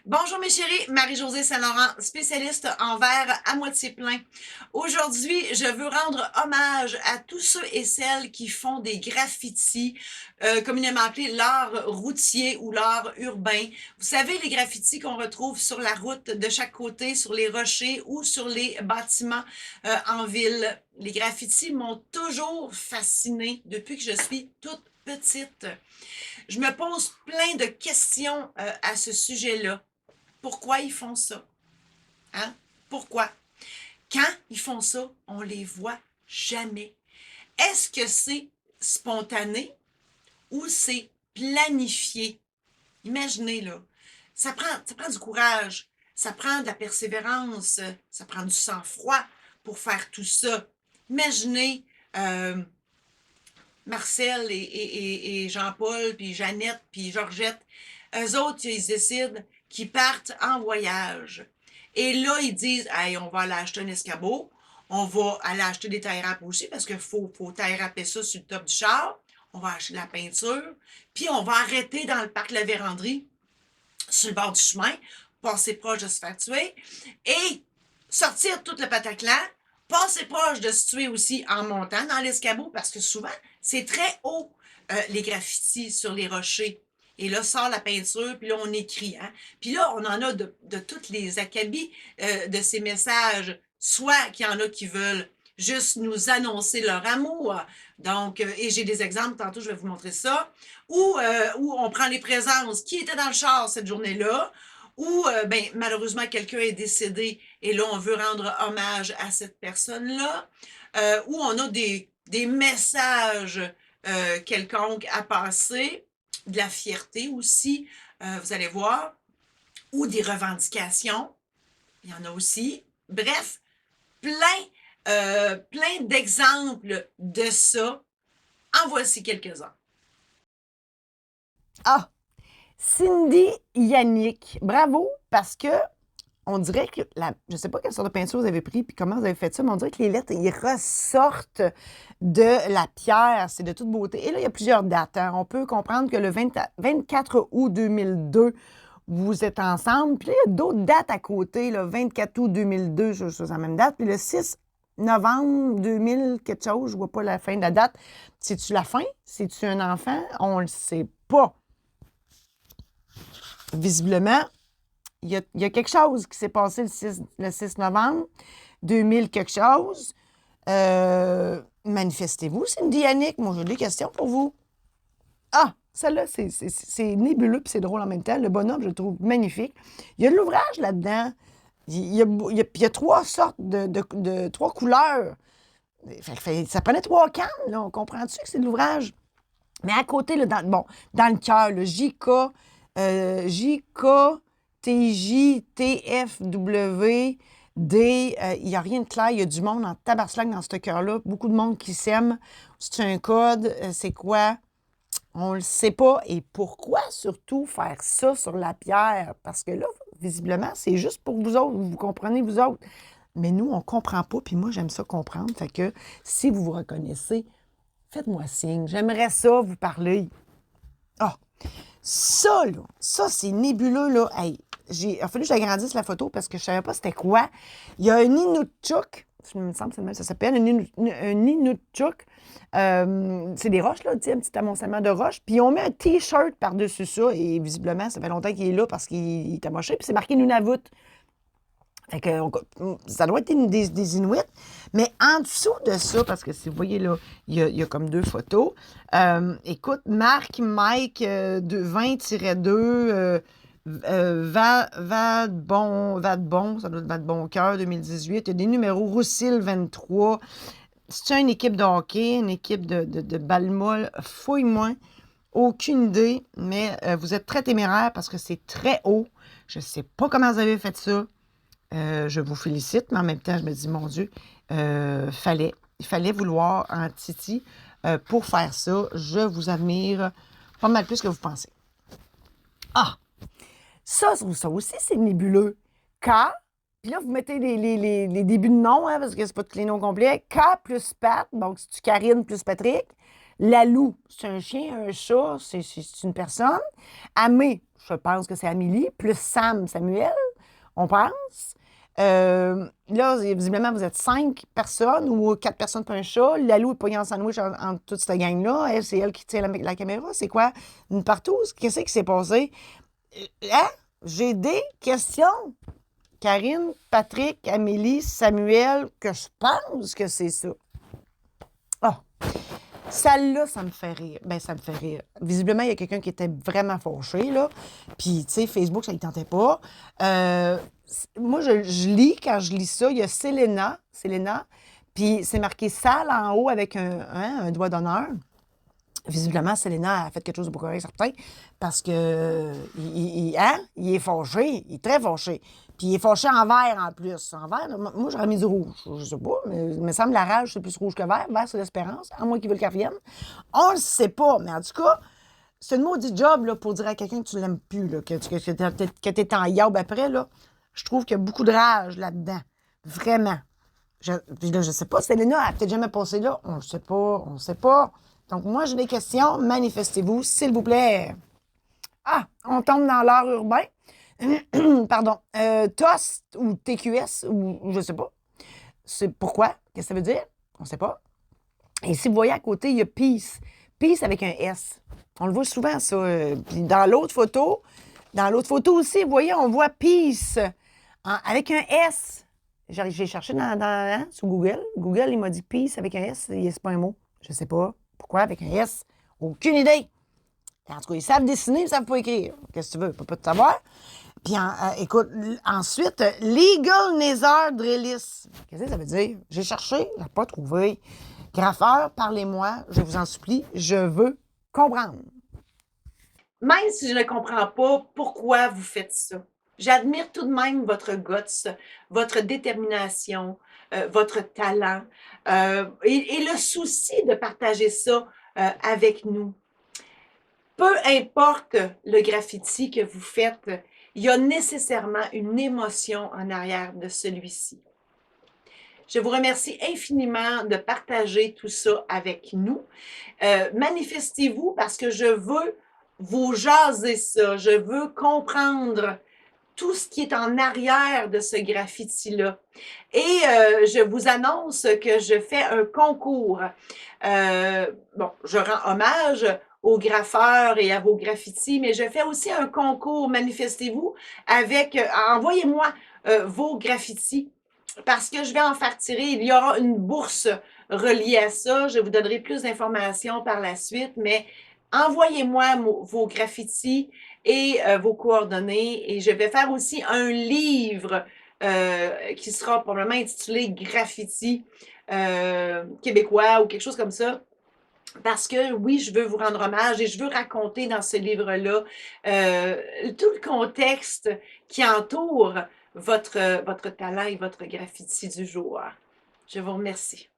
Bonjour mes chéris, Marie-Josée Saint-Laurent, spécialiste en verre à moitié plein. Aujourd'hui, je veux rendre hommage à tous ceux et celles qui font des graffitis, communément appelés l'art routier ou l'art urbain. Vous savez, les graffitis qu'on retrouve sur la route de chaque côté, sur les rochers ou sur les bâtiments en ville. Les graffitis m'ont toujours fascinée depuis que je suis toute petite. Je me pose plein de questions à ce sujet-là. Pourquoi ils font ça? Hein? Pourquoi? Quand ils font ça, on les voit jamais. Est-ce que c'est spontané ou c'est planifié? Imaginez, là. Ça prend du courage, ça prend de la persévérance, ça prend du sang-froid pour faire tout ça. Imaginez Marcel et Jean-Paul, puis Jeannette, puis Georgette. Eux autres, ils décident qu'ils partent en voyage. Et là, ils disent, hey, on va aller acheter un escabeau, on va aller acheter des tailles râpes aussi, parce qu'il faut taille râper ça sur le top du char, on va acheter de la peinture, puis on va arrêter dans le parc La Vérandrie, sur le bord du chemin, passer proche de se faire tuer, et sortir tout le Bataclan, passer proche de se tuer aussi en montant dans l'escabeau, parce que souvent, c'est très haut, les graffitis sur les rochers. Et là, sort la peinture, puis là, on écrit. Hein? Puis là, on en a de toutes les acabits de ces messages, soit qu'il y en a qui veulent juste nous annoncer leur amour. Donc, et j'ai des exemples, tantôt je vais vous montrer ça, où on prend les présences qui étaient dans le char cette journée-là, ou ben, malheureusement quelqu'un est décédé et là on veut rendre hommage à cette personne-là, où on a des messages quelconques à passer, de la fierté aussi, vous allez voir, ou des revendications, il y en a aussi. Bref, plein d'exemples de ça. En voici quelques-uns. Ah, Cindy Yannick, bravo, parce que on dirait que, je ne sais pas quelle sorte de peinture vous avez pris puis comment vous avez fait ça, mais on dirait que les lettres, ils ressortent de la pierre. C'est de toute beauté. Et là, il y a plusieurs dates. Hein. On peut comprendre que le 24 août 2002, vous êtes ensemble. Puis là, il y a d'autres dates à côté. Le 24 août 2002, c'est la même date. Puis le 6 novembre 2000, quelque chose, je ne vois pas la fin de la date. C'est-tu la fin? C'est-tu un enfant? On ne le sait pas. Visiblement, il y a quelque chose qui s'est passé le 6 novembre 2000 quelque chose. Manifestez-vous, Cindy Yannick. Moi, j'ai des questions pour vous. Ah, celle-là, c'est nébuleux puis c'est drôle en même temps. Le bonhomme, je le trouve magnifique. Il y a de l'ouvrage là-dedans. Il y a trois sortes trois couleurs. Ça prenait trois cannes, là. On comprend-tu que c'est de l'ouvrage? Mais à côté, là, dans le cœur, le JK, TJ, TFW, D, il n'y a rien de clair. Il y a du monde en tabarnak dans ce cœur-là. Beaucoup de monde qui s'aime. C'est un code. C'est quoi? On ne le sait pas. Et pourquoi surtout faire ça sur la pierre? Parce que là, visiblement, c'est juste pour vous autres. Vous comprenez, vous autres. Mais nous, on ne comprend pas. Puis moi, j'aime ça comprendre. Fait que si vous vous reconnaissez, faites-moi signe. J'aimerais ça vous parler. Ah! Ça, là, ça, c'est nébuleux, là. Hey, il a fallu que j'agrandisse la photo parce que je ne savais pas c'était quoi. Il y a un Inutchuk, il me semble que c'est le même, ça s'appelle un Inutchuk. C'est des roches, là, tu sais, un petit amoncellement de roches. Puis on met un T-shirt par-dessus ça et visiblement, ça fait longtemps qu'il est là parce qu'il est amoché. Puis c'est marqué Nunavut. Fait que ça doit être des Inuits. Mais en dessous de ça, parce que si vous voyez là, il y a comme deux photos. Écoute, Marc Mike de 20-2, Vadebon, ça doit être Vadebon Cœur 2018. Il y a des numéros Roussil 23. C'est une équipe de hockey, une équipe de balle-molle. Fouille-moi. Aucune idée, mais vous êtes très téméraire parce que c'est très haut. Je ne sais pas comment vous avez fait ça. Je vous félicite, mais en même temps, je me dis, mon Dieu, il fallait vouloir un titi pour faire ça. Je vous admire pas mal plus que vous pensez. Ah! Ça aussi, c'est nébuleux. K, puis là, vous mettez les débuts de nom, hein, parce que c'est pas tous les noms complets. K plus Pat, donc c'est Karine plus Patrick. Lalou, c'est un chien, un chat, c'est une personne. Amé, je pense que c'est Amélie, plus Samuel, on pense. Là, visiblement, vous êtes 5 personnes ou 4 personnes pour un chat. Lalou est pogné en sandwich entre toute cette gang-là. Elle, c'est elle qui tient la caméra. C'est quoi? Une partouze? Qu'est-ce qui s'est passé? Hein? J'ai des questions. Karine, Patrick, Amélie, Samuel, que je pense que c'est ça. Ah! Celle-là, ça me fait rire. Ben, ça me fait rire. Visiblement, il y a quelqu'un qui était vraiment fâché, là. Puis, tu sais, Facebook, ça ne tentait pas. Moi, je lis, quand je lis ça, il y a Selena, puis c'est marqué sale en haut avec un doigt d'honneur. Visiblement, Selena a fait quelque chose de pas correct, certain, parce que il est fâché, il est très fâché. Puis il est fâché en vert en plus. En vert, moi, j'aurais mis du rouge. Je sais pas, mais il me semble que la rage, c'est plus rouge que vert. Vert, c'est l'espérance, à moins qu'ils veulent qu'elle revienne. On le sait pas, mais en tout cas, c'est une maudit job là, pour dire à quelqu'un que tu l'aimes plus, là, que t'es en yaube après. Là. Je trouve qu'il y a beaucoup de rage là-dedans. Vraiment. Je sais pas, Selena a peut-être jamais passé là. On ne sait pas. Donc, moi, j'ai des questions. Manifestez-vous, s'il vous plaît. Ah, on tombe dans l'art urbain. Pardon. TOS ou TQS, ou je sais pas. C'est pourquoi? Qu'est-ce que ça veut dire? On sait pas. Et si vous voyez à côté, il y a Peace. Peace avec un S. On le voit souvent, ça. Puis dans l'autre photo aussi, vous voyez, on voit Peace avec un S. J'ai cherché sur Google. Google, il m'a dit Peace avec un S. C'est pas un mot. Je sais pas. Pourquoi avec un S? Aucune idée. En tout cas, ils savent dessiner, mais ils ne savent pas écrire. Qu'est-ce que tu veux? Pas te savoir. Puis, écoute, ensuite, Legal Nether Drillis. Qu'est-ce que ça veut dire? J'ai cherché, je n'ai pas trouvé. Graffeur, parlez-moi, je vous en supplie, je veux comprendre. Même si je ne comprends pas pourquoi vous faites ça, j'admire tout de même votre guts, votre détermination, votre talent et le souci de partager ça avec nous. Peu importe le graffiti que vous faites, il y a nécessairement une émotion en arrière de celui-ci. Je vous remercie infiniment de partager tout ça avec nous. Manifestez-vous parce que je veux vous jaser ça. Je veux comprendre tout ce qui est en arrière de ce graffiti-là. Et je vous annonce que je fais un concours. Je rends hommage aux graffeurs et à vos graffitis, mais je fais aussi un concours, manifestez-vous, avec, envoyez-moi vos graffitis, parce que je vais en faire tirer. Il y aura une bourse reliée à ça. Je vous donnerai plus d'informations par la suite, mais envoyez-moi vos graffitis et vos coordonnées. Et je vais faire aussi un livre qui sera probablement intitulé Graffiti québécois ou quelque chose comme ça. Parce que oui, je veux vous rendre hommage et je veux raconter dans ce livre-là tout le contexte qui entoure votre talent et votre graffiti du jour. Je vous remercie.